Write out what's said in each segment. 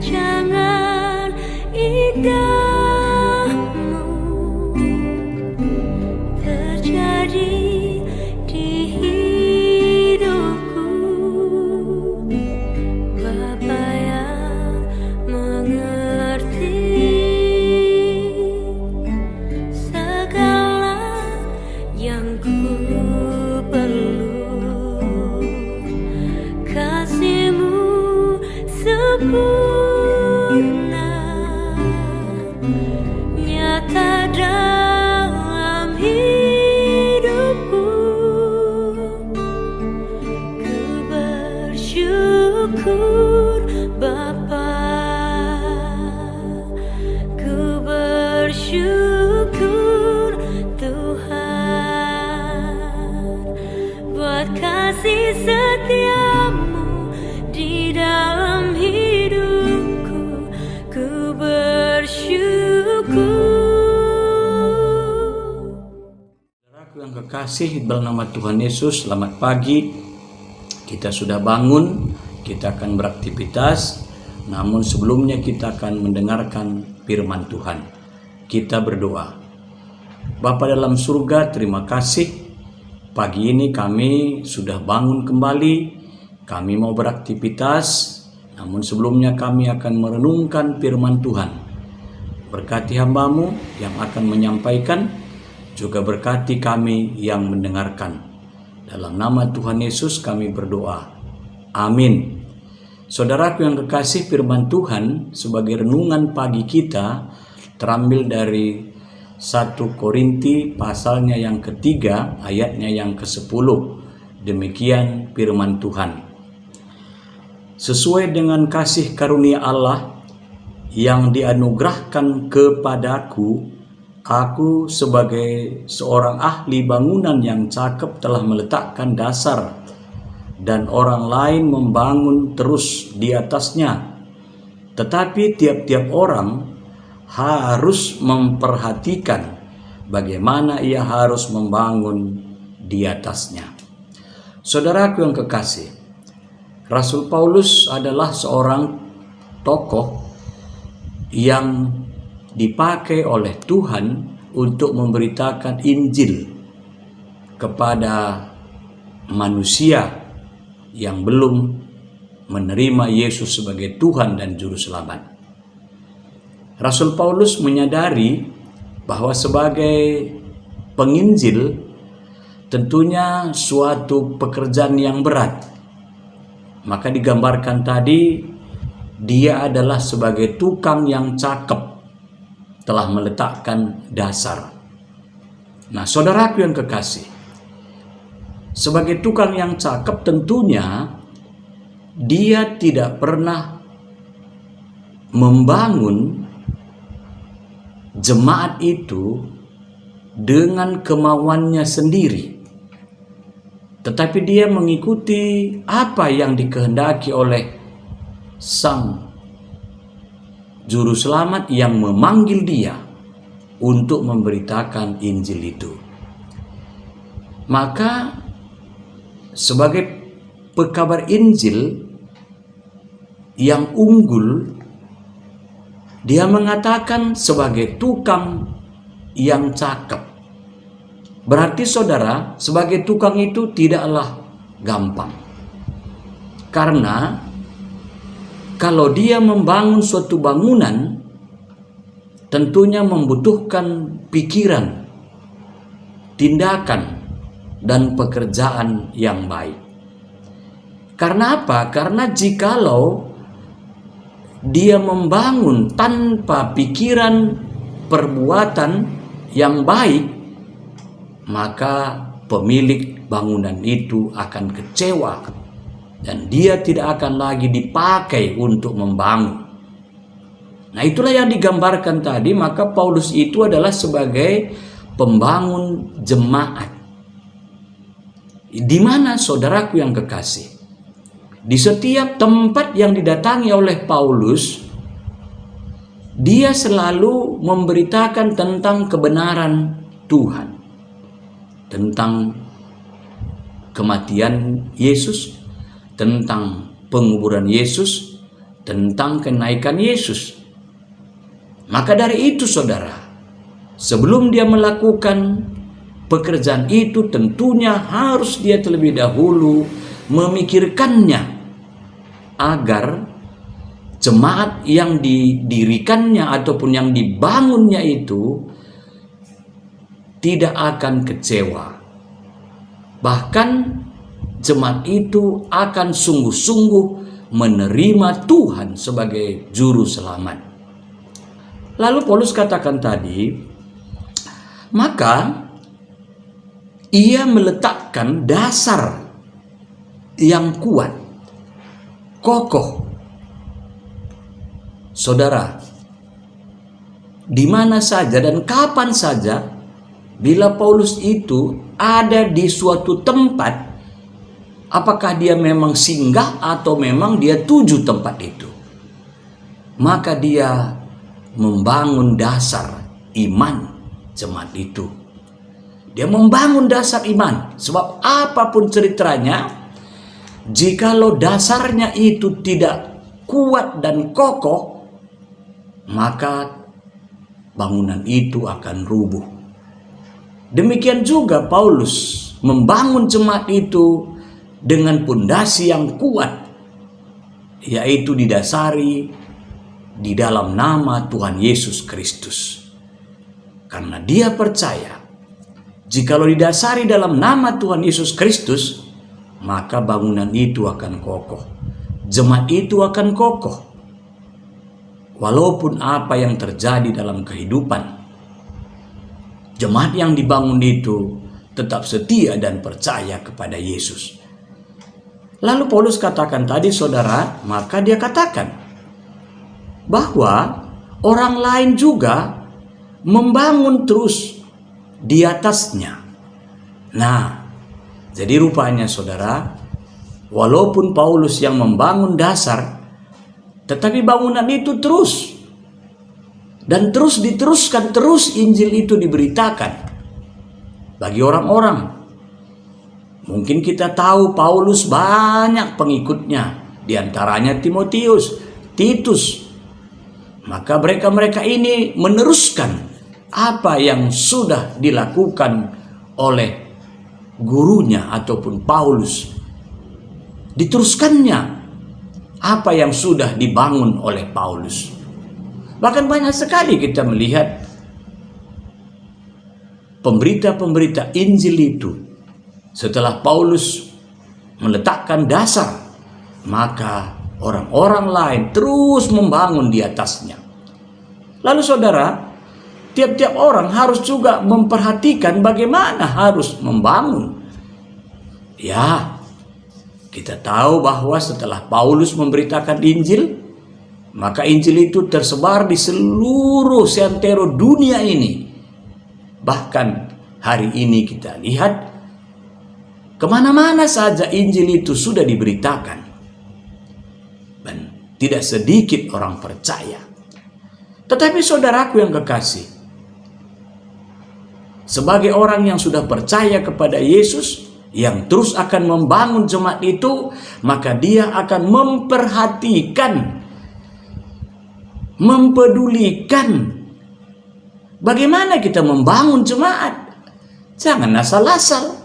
Jangan indahmu terjadi di hidupku, Bapa yang mengerti segala yang ku perlu. Kasih-Mu sempurna nyata dalam hidupku. Ku bersyukur Bapa, ku bersyukur Tuhan buat kasih setia-Mu di dalam hidupku. Ku bersyukur. Saudaraku yang kekasih dalam nama Tuhan Yesus, selamat pagi. Kita sudah bangun, kita akan beraktivitas. Namun sebelumnya kita akan mendengarkan firman Tuhan. Kita berdoa. Bapa dalam surga, terima kasih. Pagi ini kami sudah bangun kembali. Kami mau beraktivitas. Namun sebelumnya kami akan merenungkan firman Tuhan. Berkati hamba-Mu yang akan menyampaikan, juga berkati kami yang mendengarkan. Dalam nama Tuhan Yesus kami berdoa. Amin. Saudaraku yang kekasih, firman Tuhan sebagai renungan pagi kita terambil dari 1 Korinti pasalnya yang ketiga, ayatnya yang ke-10. Demikian firman Tuhan. Sesuai dengan kasih karunia Allah yang dianugerahkan kepadaku, aku sebagai seorang ahli bangunan yang cakep telah meletakkan dasar, dan orang lain membangun terus di atasnya. Tetapi tiap-tiap orang harus memperhatikan bagaimana ia harus membangun di atasnya. Saudaraku yang kekasih, Rasul Paulus adalah seorang tokoh yang dipakai oleh Tuhan untuk memberitakan Injil kepada manusia yang belum menerima Yesus sebagai Tuhan dan Juru Selamat. Rasul Paulus menyadari bahwa sebagai penginjil tentunya suatu pekerjaan yang berat. Maka digambarkan tadi, dia adalah sebagai tukang yang cakep, telah meletakkan dasar. Nah, saudaraku yang kekasih, sebagai tukang yang cakep tentunya dia tidak pernah membangun jemaat itu dengan kemauannya sendiri, tetapi dia mengikuti apa yang dikehendaki oleh Sang Juru Selamat yang memanggil dia untuk memberitakan Injil itu. Maka sebagai pekabar Injil yang unggul, dia mengatakan sebagai tukang yang cakep. Berarti saudara, sebagai tukang itu tidaklah gampang. Karena kalau dia membangun suatu bangunan, tentunya membutuhkan pikiran, tindakan, dan pekerjaan yang baik. Karena apa? Karena jikalau dia membangun tanpa pikiran perbuatan yang baik, maka pemilik bangunan itu akan kecewa dan dia tidak akan lagi dipakai untuk membangun. Nah, itulah yang digambarkan tadi. Maka Paulus itu adalah sebagai pembangun jemaat. Di mana saudaraku yang kekasih? Di setiap tempat yang didatangi oleh Paulus, dia selalu memberitakan tentang kebenaran Tuhan, tentang kematian Yesus, tentang penguburan Yesus, tentang kenaikan Yesus. Maka dari itu saudara, sebelum dia melakukan pekerjaan itu tentunya harus dia terlebih dahulu memikirkannya agar jemaat yang didirikannya ataupun yang dibangunnya itu tidak akan kecewa. Bahkan jemaat itu akan sungguh-sungguh menerima Tuhan sebagai juru selamat. Lalu Paulus katakan tadi, maka ia meletakkan dasar yang kuat, kokoh. Saudara, di mana saja dan kapan saja bila Paulus itu ada di suatu tempat, apakah dia memang singgah atau memang dia tuju tempat itu, maka dia membangun dasar iman jemaat itu. Dia membangun dasar iman, sebab apapun ceritanya, jikalau dasarnya itu tidak kuat dan kokoh, maka bangunan itu akan rubuh. Demikian juga Paulus membangun jemaat itu dengan pondasi yang kuat, yaitu didasari di dalam nama Tuhan Yesus Kristus. Karena dia percaya, jikalau didasari dalam nama Tuhan Yesus Kristus, maka bangunan itu akan kokoh. Jemaat itu akan kokoh. Walaupun apa yang terjadi dalam kehidupan, jemaat yang dibangun itu tetap setia dan percaya kepada Yesus. Lalu Paulus katakan tadi saudara, maka dia katakan bahwa orang lain juga membangun terus di atasnya. Nah, jadi rupanya saudara, walaupun Paulus yang membangun dasar, tetapi bangunan itu terus dan terus diteruskan, terus Injil itu diberitakan bagi orang-orang. Mungkin kita tahu Paulus banyak pengikutnya, diantaranya Timotius, Titus. Maka mereka ini meneruskan apa yang sudah dilakukan oleh gurunya ataupun Paulus. Diteruskannya apa yang sudah dibangun oleh Paulus. Bahkan banyak sekali kita melihat pemberita-pemberita Injil itu, setelah Paulus meletakkan dasar, maka orang-orang lain terus membangun di atasnya. Lalu saudara, tiap-tiap orang harus juga memperhatikan bagaimana harus membangun. Ya, kita tahu bahwa setelah Paulus memberitakan Injil, maka Injil itu tersebar di seluruh seantero dunia ini. Bahkan hari ini kita lihat kemana-mana saja Injil itu sudah diberitakan. Dan tidak sedikit orang percaya. Tetapi saudaraku yang kekasih, sebagai orang yang sudah percaya kepada Yesus, yang terus akan membangun jemaat itu, maka dia akan memperhatikan, mempedulikan bagaimana kita membangun jemaat. Jangan asal-asal.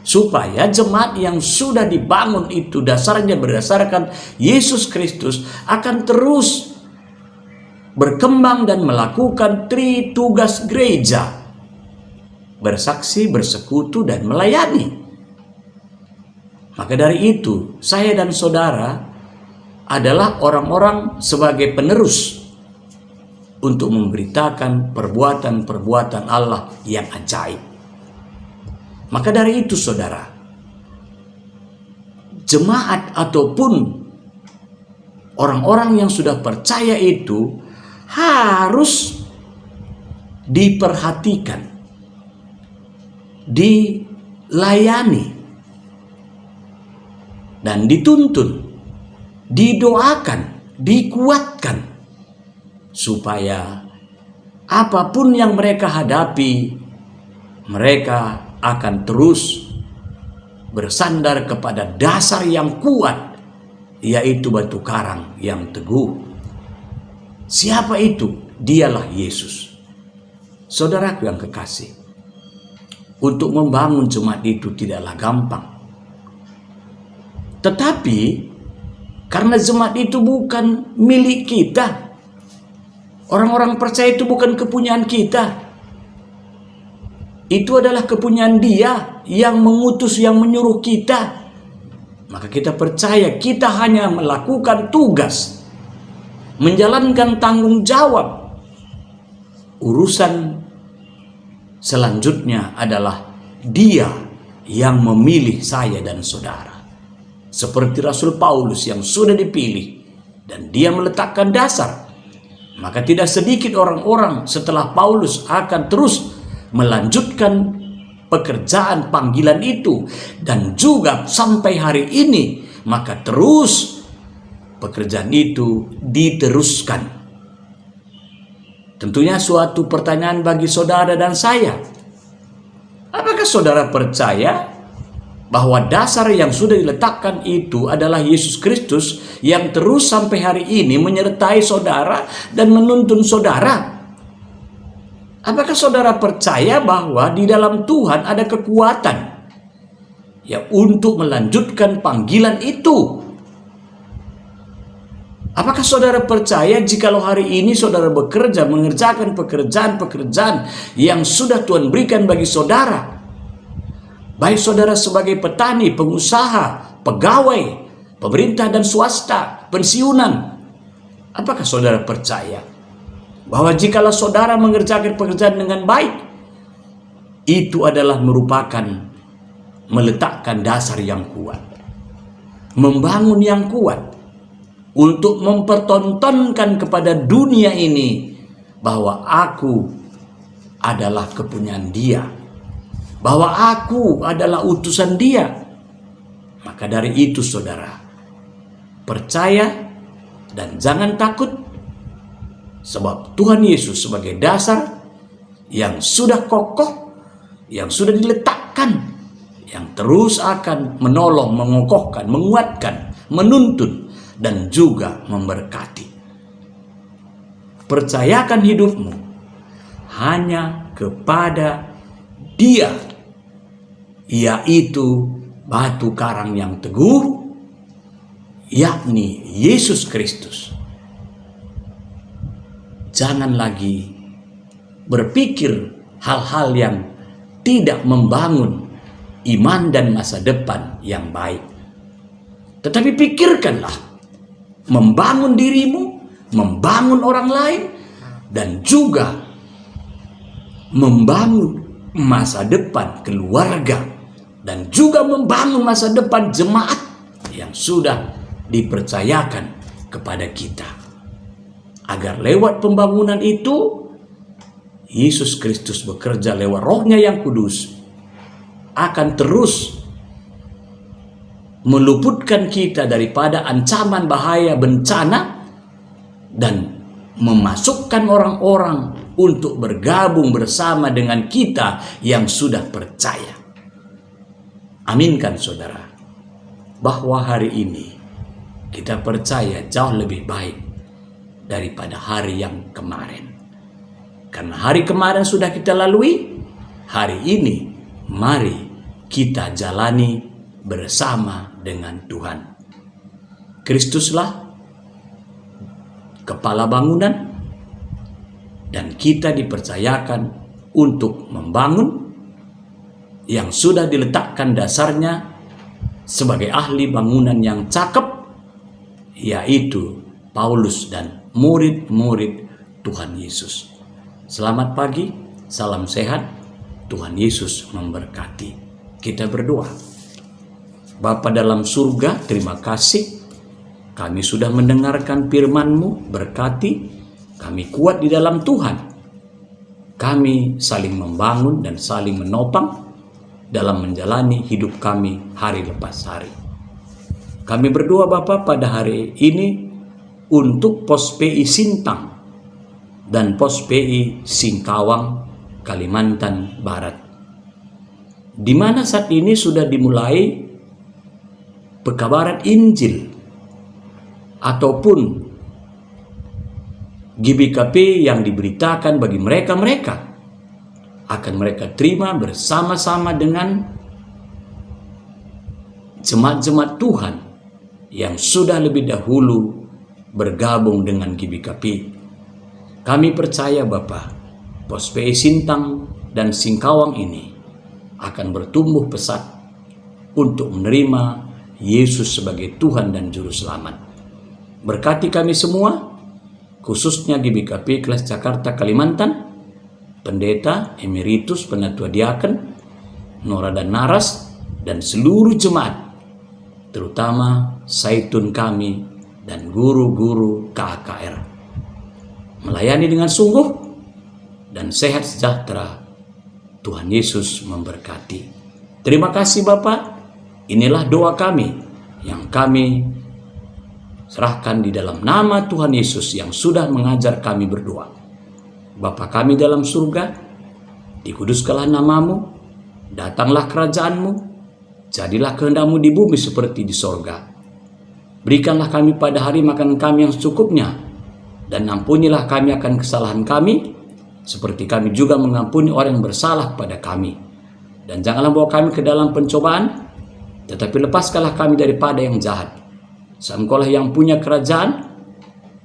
Supaya jemaat yang sudah dibangun itu dasarnya berdasarkan Yesus Kristus akan terus berkembang dan melakukan tugas gereja. Bersaksi, bersekutu, dan melayani. Maka dari itu, saya dan saudara adalah orang-orang sebagai penerus untuk memberitakan perbuatan-perbuatan Allah yang ajaib. Maka dari itu saudara, jemaat ataupun orang-orang yang sudah percaya itu harus diperhatikan, dilayani, dan dituntun, didoakan, dikuatkan, supaya apapun yang mereka hadapi, mereka akan terus bersandar kepada dasar yang kuat, yaitu batu karang yang teguh. Siapa itu? Dialah Yesus. Saudaraku yang kekasih, untuk membangun jemaat itu tidaklah gampang. Tetapi karena jemaat itu bukan milik kita, orang-orang percaya itu bukan kepunyaan kita, itu adalah kepunyaan Dia yang mengutus, yang menyuruh kita. Maka kita percaya kita hanya melakukan tugas, menjalankan tanggung jawab. Urusan selanjutnya adalah Dia yang memilih saya dan saudara. Seperti Rasul Paulus yang sudah dipilih dan dia meletakkan dasar. Maka tidak sedikit orang-orang setelah Paulus akan terus melanjutkan pekerjaan panggilan itu, dan juga sampai hari ini maka terus pekerjaan itu diteruskan. Tentunya suatu pertanyaan bagi saudara dan saya, apakah saudara percaya bahwa dasar yang sudah diletakkan itu adalah Yesus Kristus yang terus sampai hari ini menyertai saudara dan menuntun saudara? Apakah saudara percaya bahwa di dalam Tuhan ada kekuatan ya untuk melanjutkan panggilan itu? Apakah saudara percaya jikalau hari ini saudara bekerja mengerjakan pekerjaan-pekerjaan yang sudah Tuhan berikan bagi saudara, baik saudara sebagai petani, pengusaha, pegawai, pemerintah dan swasta, pensiunan, apakah saudara percaya bahwa jikalau saudara mengerjakan pekerjaan dengan baik, itu adalah merupakan meletakkan dasar yang kuat, membangun yang kuat, untuk mempertontonkan kepada dunia ini bahwa aku adalah kepunyaan Dia, bahwa aku adalah utusan Dia. Maka dari itu saudara, percaya dan jangan takut, sebab Tuhan Yesus sebagai dasar yang sudah kokoh, yang sudah diletakkan, yang terus akan menolong, mengokohkan, menguatkan, menuntun, dan juga memberkati. Percayakan hidupmu hanya kepada Dia, yaitu batu karang yang teguh, yakni Yesus Kristus. Jangan lagi berpikir hal-hal yang tidak membangun iman dan masa depan yang baik. Tetapi pikirkanlah membangun dirimu, membangun orang lain, dan juga membangun masa depan keluarga, dan juga membangun masa depan jemaat yang sudah dipercayakan kepada kita. Agar lewat pembangunan itu, Yesus Kristus bekerja lewat Roh-Nya yang kudus, akan terus meluputkan kita daripada ancaman bahaya bencana, dan memasukkan orang-orang untuk bergabung bersama dengan kita yang sudah percaya. Aminkan saudara, bahwa hari ini kita percaya jauh lebih baik daripada hari yang kemarin. Karena hari kemarin sudah kita lalui, hari ini mari kita jalani bersama dengan Tuhan. Kristuslah kepala bangunan, dan kita dipercayakan untuk membangun yang sudah diletakkan dasarnya sebagai ahli bangunan yang cakep, yaitu Paulus dan murid-murid Tuhan Yesus. Selamat pagi, salam sehat, Tuhan Yesus memberkati. Kita berdoa. Bapa dalam surga, terima kasih kami sudah mendengarkan firman-Mu, berkati kami kuat di dalam Tuhan. Kami saling membangun dan saling menopang dalam menjalani hidup kami hari lepas hari. Kami berdoa Bapa pada hari ini untuk Pos PI Sintang dan Pos PI Singkawang, Kalimantan Barat, di mana saat ini sudah dimulai pekabaran Injil ataupun GBKP yang diberitakan bagi mereka-mereka akan mereka terima bersama-sama dengan jemaat-jemaat Tuhan yang sudah lebih dahulu bergabung dengan GBKP. Kami percaya Bapa, Pos PI Sintang dan Singkawang ini akan bertumbuh pesat untuk menerima Yesus sebagai Tuhan dan Juru Selamat. Berkati kami semua, khususnya GBKP Kelas Jakarta Kalimantan, Pendeta, Emeritus, Penatua Diaken, Nora dan Naras, dan seluruh jemaat, terutama Saitun kami dan guru-guru KKR. Melayani dengan sungguh dan sehat sejahtera. Tuhan Yesus memberkati. Terima kasih Bapa. Inilah doa kami yang kami serahkan di dalam nama Tuhan Yesus yang sudah mengajar kami berdoa. Bapa kami dalam surga, dikuduskanlah namamu, datanglah kerajaanmu, jadilah kehendak-Mu di bumi seperti di sorga. Berikanlah kami pada hari makan kami yang secukupnya, dan ampunilah kami akan kesalahan kami, seperti kami juga mengampuni orang yang bersalah kepada kami. Dan janganlah bawa kami ke dalam pencobaan, tetapi lepaskanlah kami daripada yang jahat. Engkaulah yang punya kerajaan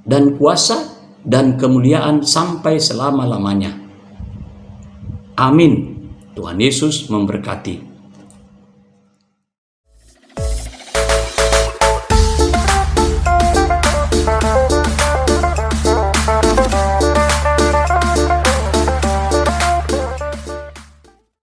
dan kuasa dan kemuliaan sampai selama-lamanya. Amin. Tuhan Yesus memberkati.